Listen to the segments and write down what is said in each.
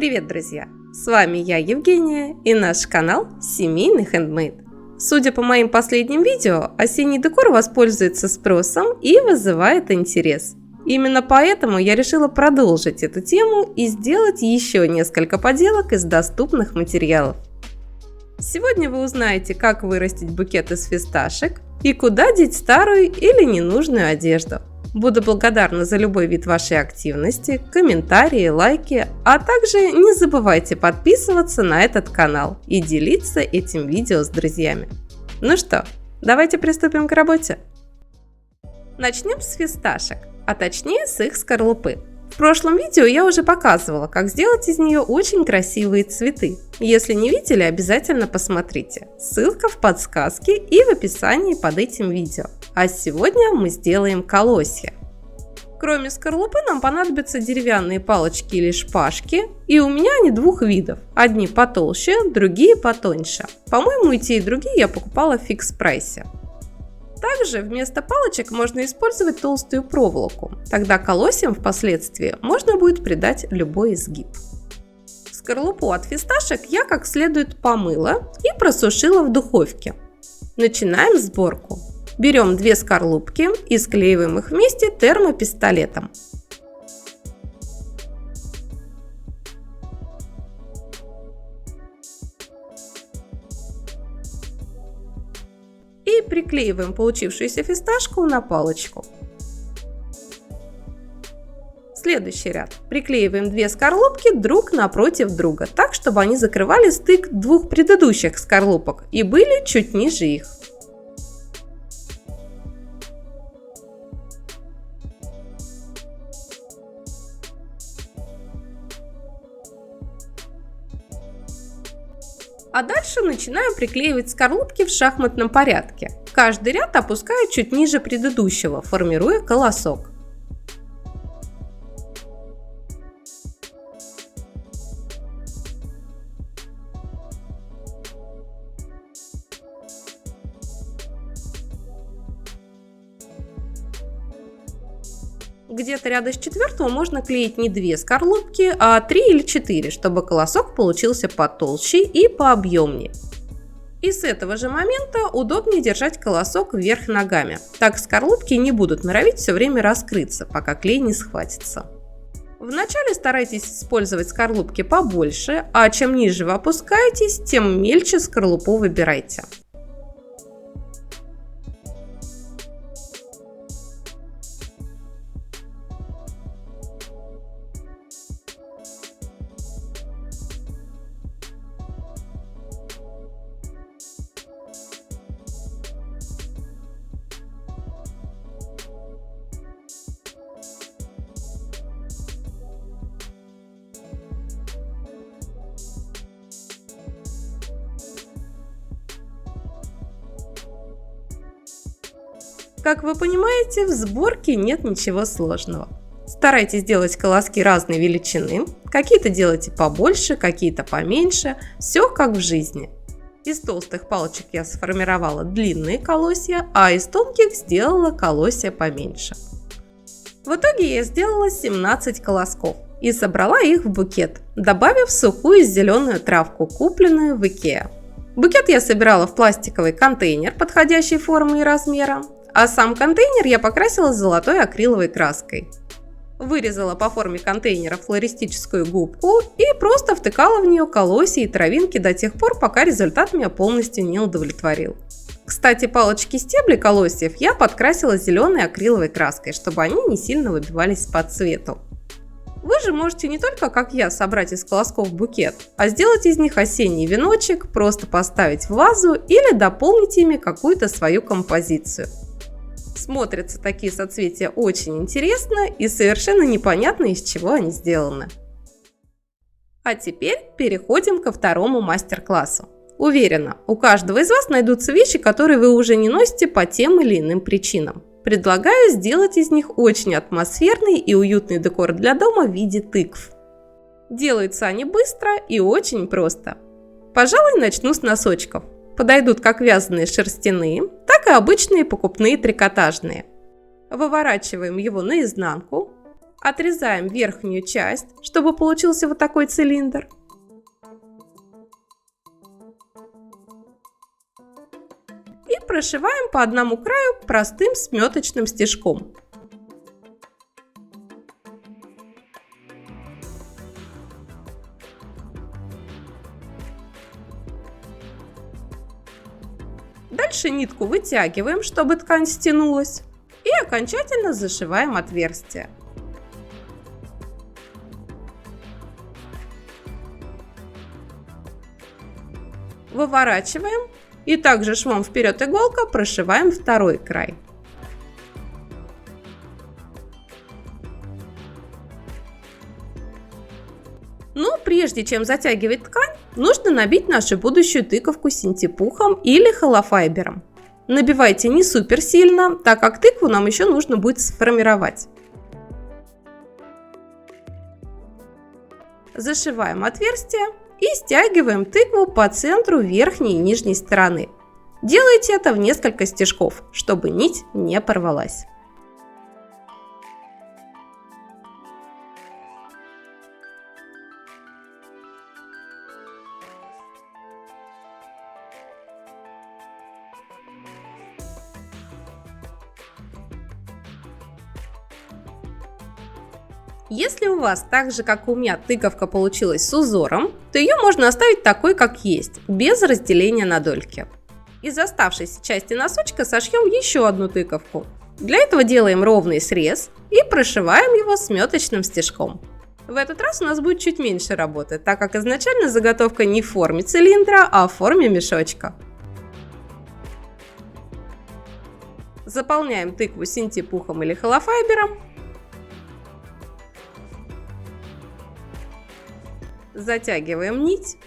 Привет, друзья! С вами я, Евгения, и наш канал Семейный Handmade. Судя по моим последним видео, осенний декор воспользуется спросом и вызывает интерес. Именно поэтому я решила продолжить эту тему и сделать еще несколько поделок из доступных материалов. Сегодня вы узнаете, как вырастить букет из фисташек и куда деть старую или ненужную одежду. Буду благодарна за любой вид вашей активности, комментарии, лайки, а также не забывайте подписываться на этот канал и делиться этим видео с друзьями. Ну что, давайте приступим к работе. Начнем с фисташек, а точнее с их скорлупы. В прошлом видео я уже показывала, как сделать из нее очень красивые цветы. Если не видели, обязательно посмотрите. Ссылка в подсказке и в описании под этим видео. А сегодня мы сделаем колосья. Кроме скорлупы нам понадобятся деревянные палочки или шпажки. И у меня они двух видов. Одни потолще, другие потоньше. По-моему, и те, и другие я покупала в фикс-прайсе. Также вместо палочек можно использовать толстую проволоку. Тогда колосьям впоследствии можно будет придать любой изгиб. Скорлупу от фисташек я как следует помыла и просушила в духовке. Начинаем сборку. Берем две скорлупки и склеиваем их вместе термопистолетом. И приклеиваем получившуюся фисташку на палочку. Следующий ряд. Приклеиваем две скорлупки друг напротив друга, так, чтобы они закрывали стык двух предыдущих скорлупок и были чуть ниже их. А дальше начинаю приклеивать скорлупки в шахматном порядке. Каждый ряд опускаю чуть ниже предыдущего, формируя колосок. Где-то рядом с четвертого можно клеить не две скорлупки, а 3 или 4, чтобы колосок получился потолще и пообъемнее. И с этого же момента удобнее держать колосок вверх ногами. Так скорлупки не будут норовить все время раскрыться, пока клей не схватится. Вначале старайтесь использовать скорлупки побольше, а чем ниже вы опускаетесь, тем мельче скорлупу выбирайте. Как вы понимаете, в сборке нет ничего сложного. Старайтесь делать колоски разной величины, какие-то делайте побольше, какие-то поменьше, все как в жизни. Из толстых палочек я сформировала длинные колосья, а из тонких сделала колосья поменьше. В итоге я сделала 17 колосков и собрала их в букет, добавив сухую зеленую травку, купленную в Ikea. Букет я собирала в пластиковый контейнер подходящей формы и размера. А сам контейнер я покрасила золотой акриловой краской. Вырезала по форме контейнера флористическую губку и просто втыкала в нее колосья и травинки до тех пор, пока результат меня полностью не удовлетворил. Кстати, палочки-стебли колосьев я подкрасила зеленой акриловой краской, чтобы они не сильно выбивались по цвету. Вы же можете не только, как я, собрать из колосков букет, а сделать из них осенний веночек, просто поставить в вазу или дополнить ими какую-то свою композицию. Смотрятся такие соцветия очень интересно и совершенно непонятно, из чего они сделаны. А теперь переходим ко второму мастер-классу. Уверена, у каждого из вас найдутся вещи, которые вы уже не носите по тем или иным причинам. Предлагаю сделать из них очень атмосферный и уютный декор для дома в виде тыкв. Делаются они быстро и очень просто. Пожалуй, начну с носочков. Подойдут как вязаные шерстяные, так и обычные покупные трикотажные. Выворачиваем его наизнанку, Отрезаем верхнюю часть, чтобы получился вот такой цилиндр. И прошиваем по одному краю простым сметочным стежком. Дальше нитку вытягиваем, чтобы ткань стянулась, и окончательно зашиваем отверстие. Выворачиваем и также швом вперед иголка прошиваем второй край. Но прежде чем затягивать ткань, нужно набить нашу будущую тыковку синтепухом или холофайбером. Набивайте не супер сильно, так как тыкву нам еще нужно будет сформировать. Зашиваем отверстие и стягиваем тыкву по центру верхней и нижней стороны. Делайте это в несколько стежков, чтобы нить не порвалась. Если у вас так же, как у меня, тыковка получилась с узором, то ее можно оставить такой, как есть, без разделения на дольки. Из оставшейся части носочка сошьем еще одну тыковку. Для этого делаем ровный срез и прошиваем его сметочным стежком. В этот раз у нас будет чуть меньше работы, так как изначально заготовка не в форме цилиндра, а в форме мешочка. Заполняем тыкву синтепухом или холофайбером. Затягиваем нить,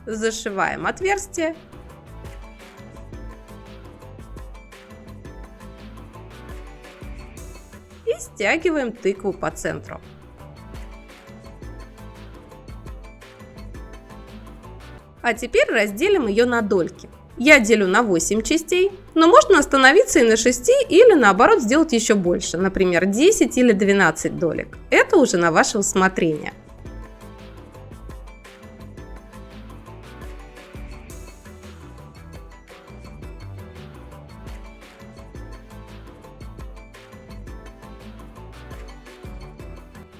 зашиваем отверстие и стягиваем тыкву по центру. А теперь разделим ее на дольки. Я делю на 8 частей, но можно остановиться и на 6 или наоборот сделать еще больше, например 10 или 12 долек. Это уже на ваше усмотрение.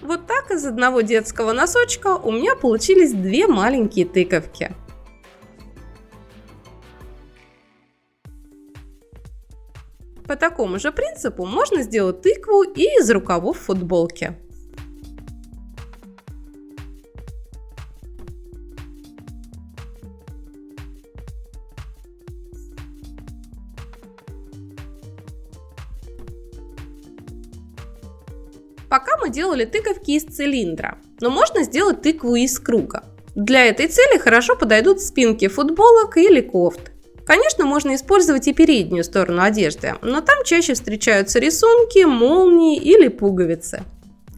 Вот так из одного детского носочка у меня получились две маленькие тыковки. По такому же принципу можно сделать тыкву и из рукавов футболки. Пока мы делали тыковки из цилиндра, но можно сделать тыкву из круга. Для этой цели хорошо подойдут спинки футболок или кофт. Конечно, можно использовать и переднюю сторону одежды, но там чаще встречаются рисунки, молнии или пуговицы.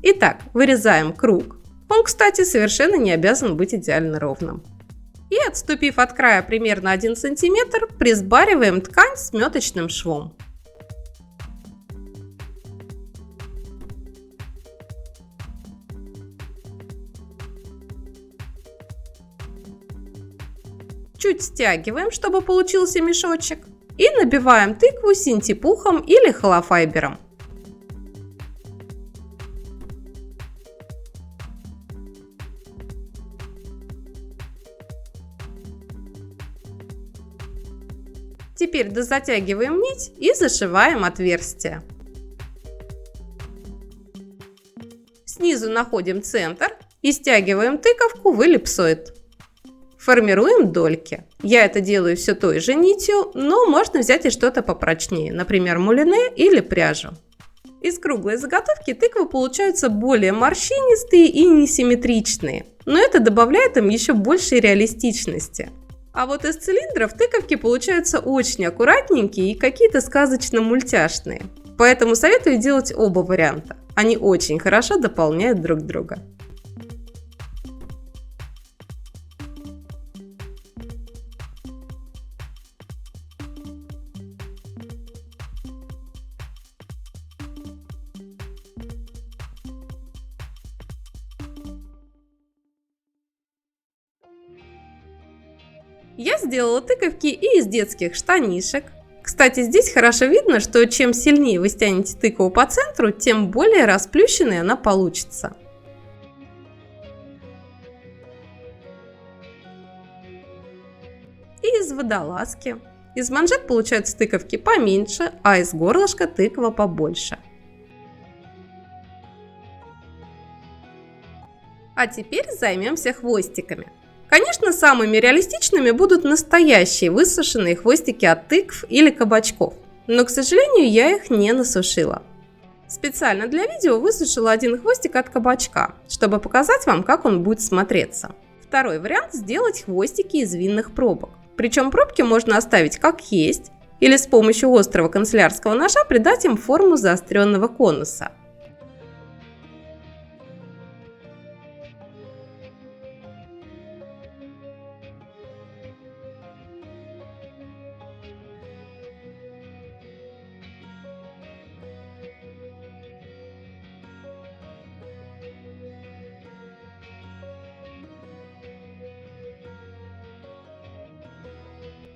Итак, вырезаем круг. Он, кстати, совершенно не обязан быть идеально ровным. И отступив от края примерно 1 см, присбариваем ткань сметочным швом. Чуть стягиваем, чтобы получился мешочек, и набиваем тыкву синтепухом или холофайбером. Теперь дозатягиваем нить и зашиваем отверстие. Снизу находим центр и стягиваем тыковку в эллипсоид. Формируем дольки. Я это делаю все той же нитью, но можно взять и что-то попрочнее, например, мулине или пряжу. Из круглой заготовки тыквы получаются более морщинистые и несимметричные, но это добавляет им еще большей реалистичности. А вот из цилиндров тыковки получаются очень аккуратненькие и какие-то сказочно-мультяшные. Поэтому советую делать оба варианта. Они очень хорошо дополняют друг друга. Я сделала тыковки и из детских штанишек. Кстати, здесь хорошо видно, что чем сильнее вы стянете тыкву по центру, тем более расплющенной она получится. И из водолазки. Из манжет получаются тыковки поменьше, а из горлышка тыква побольше. А теперь займемся хвостиками. Конечно, самыми реалистичными будут настоящие высушенные хвостики от тыкв или кабачков, но, к сожалению, я их не насушила. Специально для видео высушила один хвостик от кабачка, чтобы показать вам, как он будет смотреться. Второй вариант – сделать хвостики из винных пробок. Причем пробки можно оставить как есть, или с помощью острого канцелярского ножа придать им форму заостренного конуса.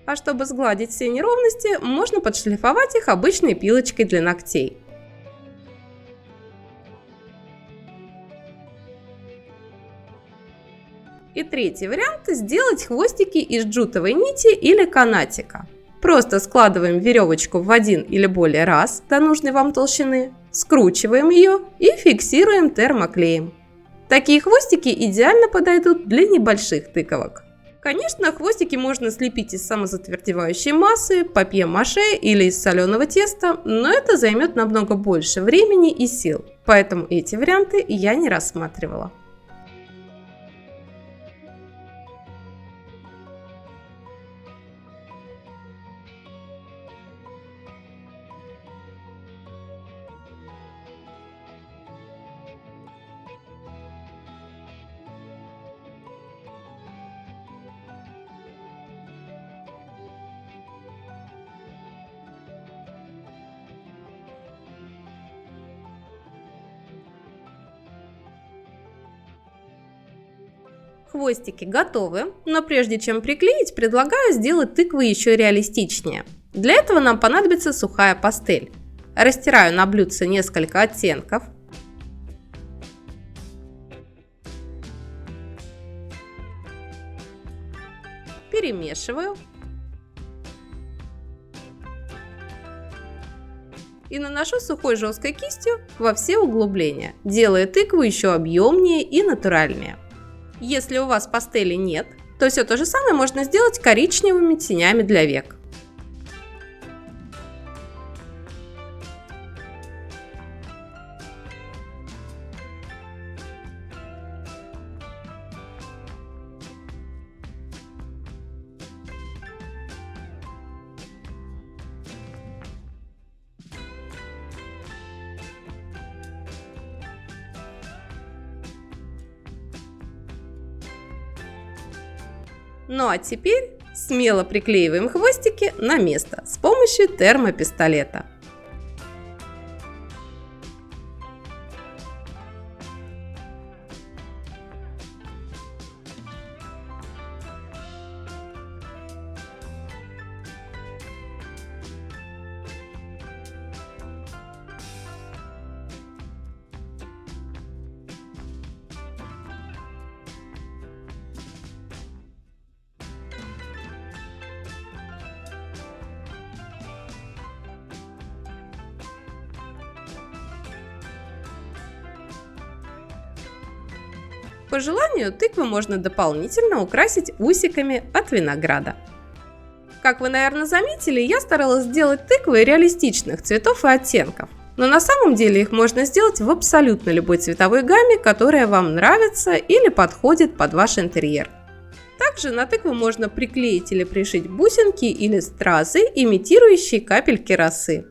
А чтобы сгладить все неровности, можно подшлифовать их обычной пилочкой для ногтей. И третий вариант – сделать хвостики из джутовой нити или канатика. Просто складываем веревочку в один или более раз до нужной вам толщины, скручиваем ее и фиксируем термоклеем. Такие хвостики идеально подойдут для небольших тыковок. Конечно, хвостики можно слепить из самозатвердевающей массы, папье-маше или из соленого теста, но это займет намного больше времени и сил, поэтому эти варианты я не рассматривала. Хвостики готовы, но прежде чем приклеить, предлагаю сделать тыквы еще реалистичнее. Для этого нам понадобится сухая пастель. Растираю на блюдце несколько оттенков. Перемешиваю. И наношу сухой жесткой кистью во все углубления, делая тыкву еще объемнее и натуральнее. Если у вас пастели нет, то все то же самое можно сделать коричневыми тенями для век. Ну а теперь смело приклеиваем хвостики на место с помощью термопистолета. По желанию тыкву можно дополнительно украсить усиками от винограда. Как вы, наверное, заметили, я старалась сделать тыквы реалистичных цветов и оттенков. Но на самом деле их можно сделать в абсолютно любой цветовой гамме, которая вам нравится или подходит под ваш интерьер. Также на тыкву можно приклеить или пришить бусинки или стразы, имитирующие капельки росы.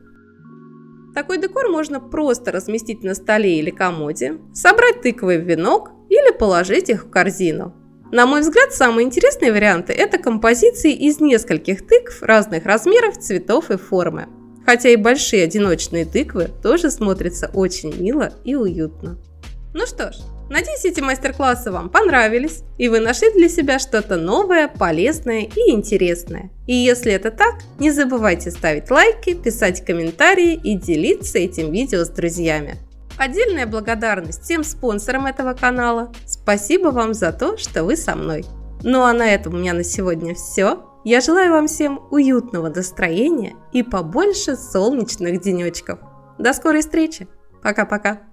Такой декор можно просто разместить на столе или комоде, собрать тыквы в венок или положить их в корзину. На мой взгляд, самые интересные варианты – это композиции из нескольких тыкв разных размеров, цветов и формы. Хотя и большие одиночные тыквы тоже смотрятся очень мило и уютно. Ну что ж, надеюсь, эти мастер-классы вам понравились, и вы нашли для себя что-то новое, полезное и интересное. И если это так, не забывайте ставить лайки, писать комментарии и делиться этим видео с друзьями. Отдельная благодарность всем спонсорам этого канала. Спасибо вам за то, что вы со мной. Ну а на этом у меня на сегодня все. Я желаю вам всем уютного настроения и побольше солнечных денечков. До скорой встречи. Пока-пока.